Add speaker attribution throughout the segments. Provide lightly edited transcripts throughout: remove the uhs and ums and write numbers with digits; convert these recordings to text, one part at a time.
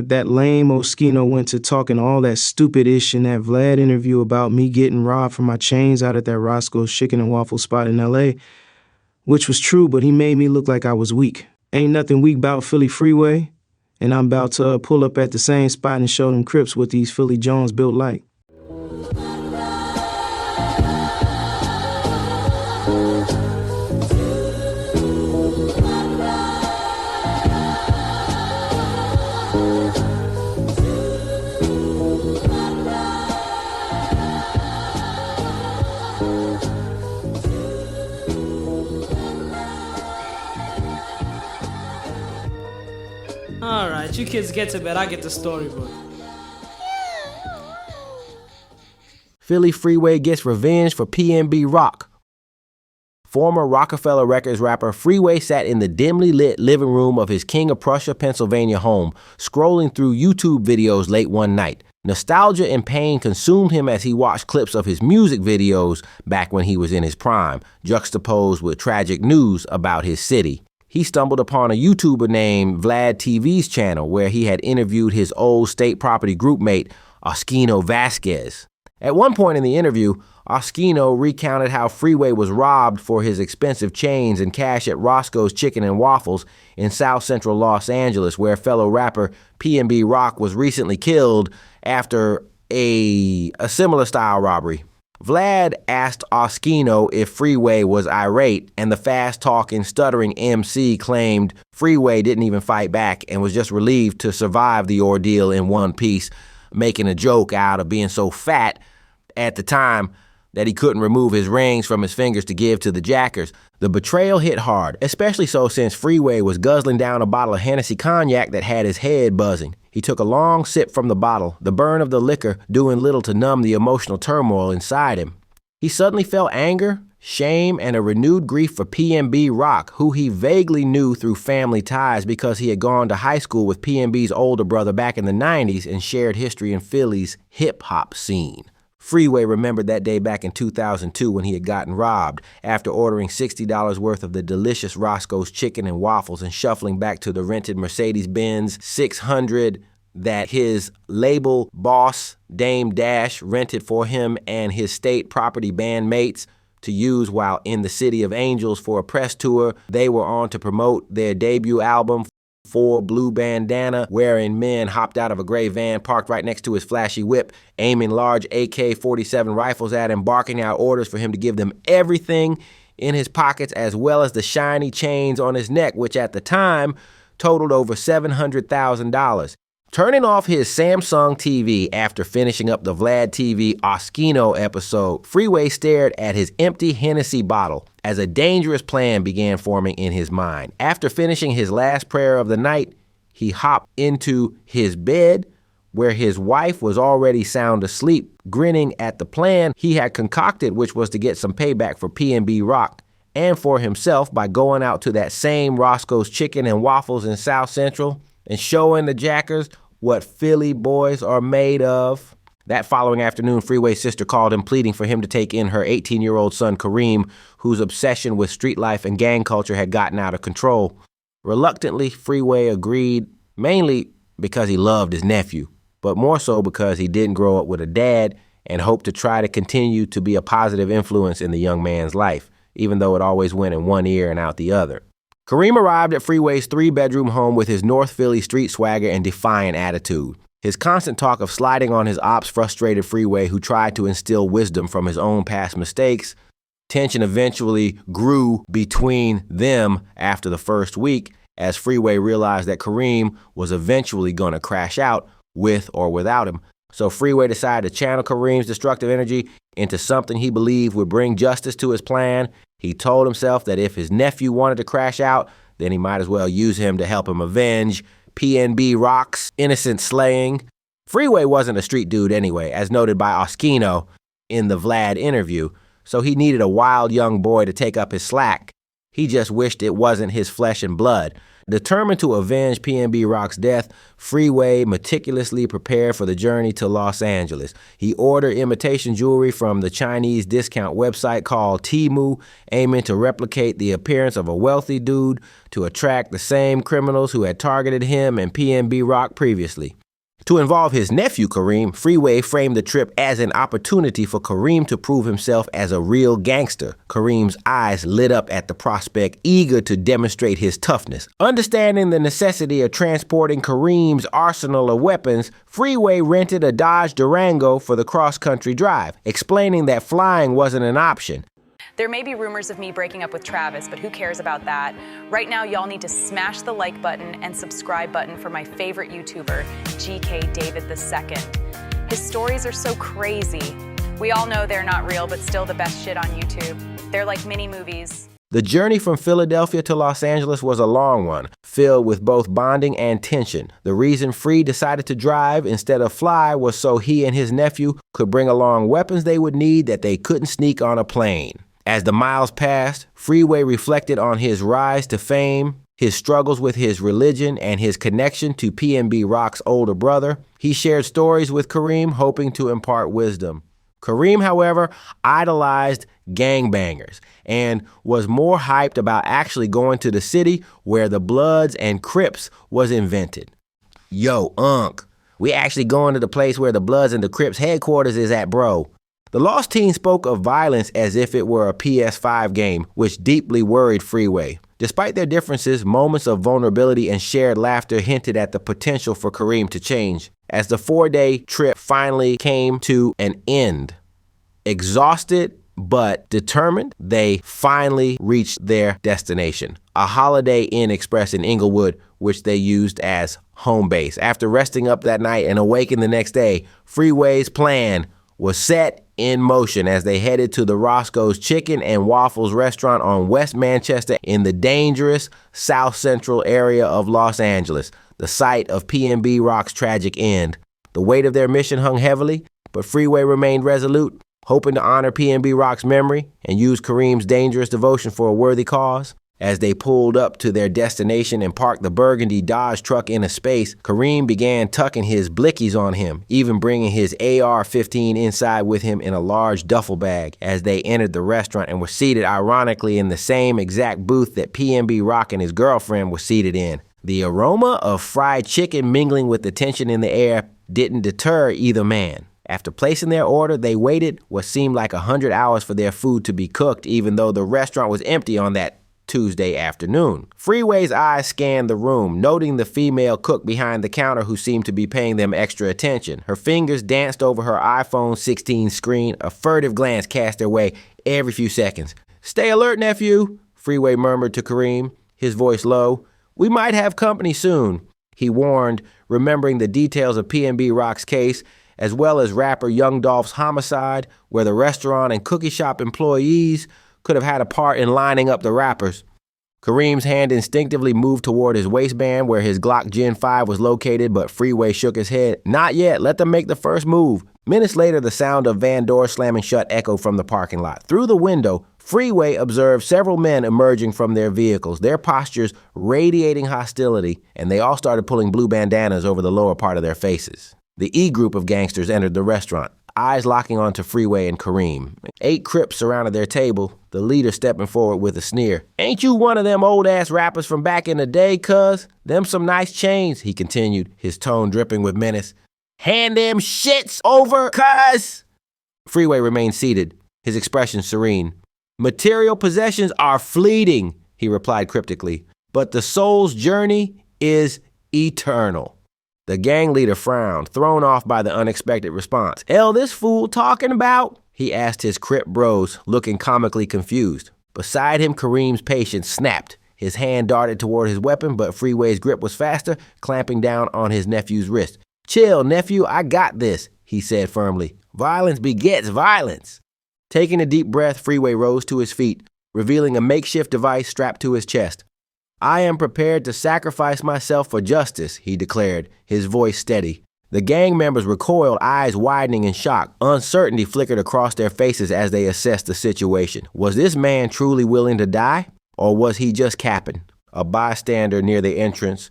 Speaker 1: That lame Oschino went to talking all that stupid ish in that Vlad interview about me getting robbed for my chains out at that Roscoe's chicken and waffle spot in LA, which was true, but he made me look like I was weak. Ain't nothing weak about Philly Freeway, and I'm about to pull up at the same spot and show them Crips what these Philly Jones built like.
Speaker 2: Alright, you kids get to bed, I get the storybook.
Speaker 3: Philly Freeway Gets Revenge for PNB Rock. Former Rockefeller Records rapper Freeway sat in the dimly lit living room of his King of Prussia, Pennsylvania home, scrolling through YouTube videos late one night. Nostalgia and pain consumed him as he watched clips of his music videos back when he was in his prime, juxtaposed with tragic news about his city. He stumbled upon a YouTuber named VladTV's channel where he had interviewed his old state property groupmate, Oschino Vasquez. At one point in the interview, Oschino recounted how Freeway was robbed for his expensive chains and cash at Roscoe's Chicken and Waffles in South Central Los Angeles, where fellow rapper PNB Rock was recently killed after a similar style robbery. Vlad asked Oschino if Freeway was irate, and the fast-talking, stuttering MC claimed Freeway didn't even fight back and was just relieved to survive the ordeal in one piece, making a joke out of being so fat at the time that he couldn't remove his rings from his fingers to give to the jackers. The betrayal hit hard, especially so since Freeway was guzzling down a bottle of Hennessy cognac that had his head buzzing. He took a long sip from the bottle, the burn of the liquor doing little to numb the emotional turmoil inside him. He suddenly felt anger, shame, and a renewed grief for PNB Rock, who he vaguely knew through family ties because he had gone to high school with PNB's older brother back in the 90s and shared history in Philly's hip-hop scene. Freeway remembered that day back in 2002 when he had gotten robbed after ordering $60 worth of the delicious Roscoe's chicken and waffles and shuffling back to the rented Mercedes-Benz 600 that his label boss, Dame Dash, rented for him and his state property bandmates to use while in the City of Angels for a press tour they were on to promote their debut album. 4 blue bandana wearing men hopped out of a gray van parked right next to his flashy whip, aiming large AK-47 rifles at him, barking out orders for him to give them everything in his pockets as well as the shiny chains on his neck, which at the time totaled over $700,000. Turning off his Samsung TV after finishing up the VladTV Oschino episode, Freeway stared at his empty Hennessy bottle as a dangerous plan began forming in his mind. After finishing his last prayer of the night, he hopped into his bed where his wife was already sound asleep, grinning at the plan he had concocted, which was to get some payback for PNB Rock and for himself by going out to that same Roscoe's Chicken and Waffles in South Central and showing the jackers what Philly boys are made of. That following afternoon, Freeway's sister called him, pleading for him to take in her 18-year-old son, Kareem, whose obsession with street life and gang culture had gotten out of control. Reluctantly, Freeway agreed, mainly because he loved his nephew, but more so because he didn't grow up with a dad and hoped to try to continue to be a positive influence in the young man's life, even though it always went in one ear and out the other. Kareem arrived at Freeway's 3-bedroom home with his North Philly street swagger and defiant attitude. His constant talk of sliding on his ops frustrated Freeway, who tried to instill wisdom from his own past mistakes. Tension eventually grew between them after the first week, as Freeway realized that Kareem was eventually going to crash out with or without him. So Freeway decided to channel Kareem's destructive energy into something he believed would bring justice to his plan. He told himself that if his nephew wanted to crash out, then he might as well use him to help him avenge PNB Rock's innocent slaying. Freeway wasn't a street dude anyway, as noted by Oschino in the Vlad interview, so he needed a wild young boy to take up his slack. He just wished it wasn't his flesh and blood. Determined to avenge PNB Rock's death, Freeway meticulously prepared for the journey to Los Angeles. He ordered imitation jewelry from the Chinese discount website called Temu, aiming to replicate the appearance of a wealthy dude to attract the same criminals who had targeted him and PNB Rock previously. To involve his nephew Kareem, Freeway framed the trip as an opportunity for Kareem to prove himself as a real gangster. Kareem's eyes lit up at the prospect, eager to demonstrate his toughness. Understanding the necessity of transporting Kareem's arsenal of weapons, Freeway rented a Dodge Durango for the cross-country drive, explaining that flying wasn't an option.
Speaker 4: There may be rumors of me breaking up with Travis, but who cares about that? Right now, y'all need to smash the like button and subscribe button for my favorite YouTuber, GK David II. His stories are so crazy. We all know they're not real, but still the best shit on YouTube. They're like mini movies.
Speaker 3: The journey from Philadelphia to Los Angeles was a long one, filled with both bonding and tension. The reason Free decided to drive instead of fly was so he and his nephew could bring along weapons they would need that they couldn't sneak on a plane. As the miles passed, Freeway reflected on his rise to fame, his struggles with his religion, and his connection to PNB Rock's older brother. He shared stories with Kareem, hoping to impart wisdom. Kareem, however, idolized gangbangers and was more hyped about actually going to the city where the Bloods and Crips was invented. Yo, Unc, we actually going to the place where the Bloods and the Crips headquarters is at, bro. The lost teen spoke of violence as if it were a PS5 game, which deeply worried Freeway. Despite their differences, moments of vulnerability and shared laughter hinted at the potential for Kareem to change. As the 4-day trip finally came to an end, exhausted but determined, they finally reached their destination, a Holiday Inn Express in Inglewood, which they used as home base. After resting up that night and awaking the next day, Freeway's plan was set in motion as they headed to the Roscoe's Chicken and Waffles restaurant on West Manchester in the dangerous South Central area of Los Angeles, the site of PNB Rock's tragic end. The weight of their mission hung heavily, but Freeway remained resolute, hoping to honor PNB Rock's memory and use Kareem's dangerous devotion for a worthy cause. As they pulled up to their destination and parked the burgundy Dodge truck in a space, Kareem began tucking his blickies on him, even bringing his AR-15 inside with him in a large duffel bag. As they entered the restaurant and were seated ironically in the same exact booth that PNB Rock and his girlfriend were seated in. The aroma of fried chicken mingling with the tension in the air didn't deter either man. After placing their order, they waited what seemed like 100 hours for their food to be cooked, even though the restaurant was empty on that Tuesday afternoon. Freeway's eyes scanned the room, noting the female cook behind the counter who seemed to be paying them extra attention. Her fingers danced over her iPhone 16 screen, a furtive glance cast their way every few seconds. "Stay alert, nephew," Freeway murmured to Kareem, his voice low. "We might have company soon," he warned, remembering the details of PNB Rock's case, as well as rapper Young Dolph's homicide, where the restaurant and cookie shop employees could have had a part in lining up the rappers. Kareem's hand instinctively moved toward his waistband where his Glock Gen 5 was located, but Freeway shook his head. "Not yet, let them make the first move." Minutes later, the sound of van doors slamming shut echoed from the parking lot. Through the window, Freeway observed several men emerging from their vehicles, their postures radiating hostility, and they all started pulling blue bandanas over the lower part of their faces. The E group of gangsters entered the restaurant, eyes locking onto Freeway and Kareem. 8 Crips surrounded their table, the leader stepping forward with a sneer. "Ain't you one of them old-ass rappers from back in the day, cuz? Them some nice chains," he continued, his tone dripping with menace. "Hand them shits over, cuz!" Freeway remained seated, his expression serene. "Material possessions are fleeting," he replied cryptically, "but the soul's journey is eternal." The gang leader frowned, thrown off by the unexpected response. "Hell, this fool talking about?" he asked his Crip bros, looking comically confused. Beside him, Kareem's patience snapped. His hand darted toward his weapon, but Freeway's grip was faster, clamping down on his nephew's wrist. "Chill, nephew, I got this," he said firmly. "Violence begets violence." Taking a deep breath, Freeway rose to his feet, revealing a makeshift device strapped to his chest. "I am prepared to sacrifice myself for justice," he declared, his voice steady. The gang members recoiled, eyes widening in shock. Uncertainty flickered across their faces as they assessed the situation. Was this man truly willing to die? Or was he just capping? A bystander near the entrance,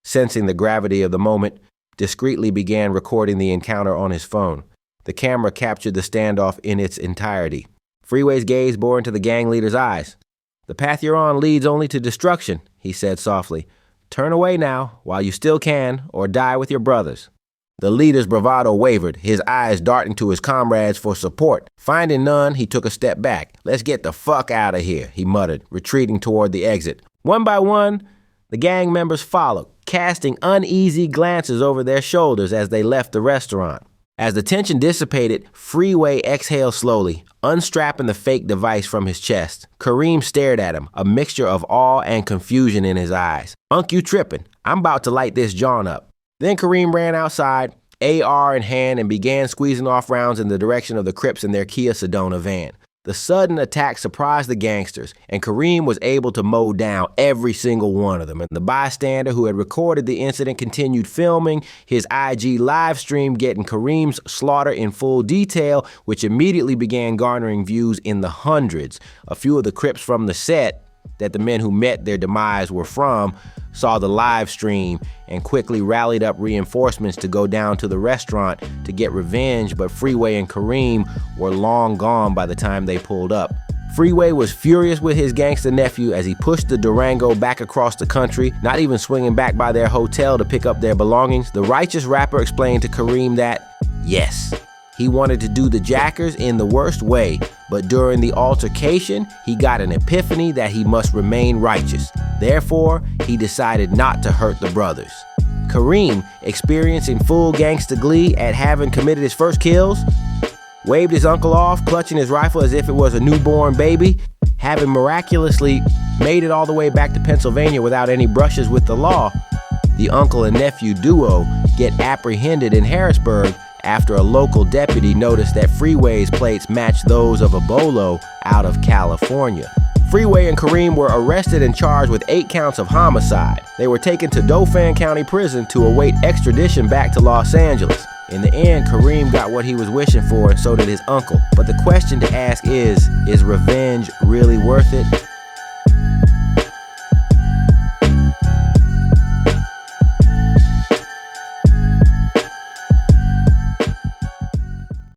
Speaker 3: sensing the gravity of the moment, discreetly began recording the encounter on his phone. The camera captured the standoff in its entirety. Freeway's gaze bore into the gang leader's eyes. "The path you're on leads only to destruction," he said softly. "Turn away now, while you still can, or die with your brothers." The leader's bravado wavered, his eyes darting to his comrades for support. Finding none, he took a step back. "Let's get the fuck out of here," he muttered, retreating toward the exit. One by one, the gang members followed, casting uneasy glances over their shoulders as they left the restaurant. As the tension dissipated, Freeway exhaled slowly, unstrapping the fake device from his chest. Kareem stared at him, a mixture of awe and confusion in his eyes. "Unc, you tripping. I'm about to light this John up." Then Kareem ran outside, AR in hand, and began squeezing off rounds in the direction of the Crips in their Kia Sedona van. The sudden attack surprised the gangsters, and Kareem was able to mow down every single one of them. And the bystander who had recorded the incident continued filming his IG live stream, getting Kareem's slaughter in full detail, which immediately began garnering views in the hundreds. A few of the Crips from the set that the men who met their demise were from saw the live stream and quickly rallied up reinforcements to go down to the restaurant to get revenge, but Freeway and Kareem were long gone by the time they pulled up. Freeway was furious with his gangster nephew as he pushed the Durango back across the country, not even swinging back by their hotel to pick up their belongings. The righteous rapper explained to Kareem that, yes, he wanted to do the jackers in the worst way, but during the altercation, he got an epiphany that he must remain righteous. Therefore, he decided not to hurt the brothers. Kareem, experiencing full gangsta glee at having committed his first kills, waved his uncle off, clutching his rifle as if it was a newborn baby. Having miraculously made it all the way back to Pennsylvania without any brushes with the law, the uncle and nephew duo get apprehended in Harrisburg after a local deputy noticed that Freeway's plates matched those of a bolo out of California. Freeway and Kareem were arrested and charged with 8 counts of homicide. They were taken to Dauphin County Prison to await extradition back to Los Angeles. In the end, Kareem got what he was wishing for, and so did his uncle. But the question to ask is revenge really worth it?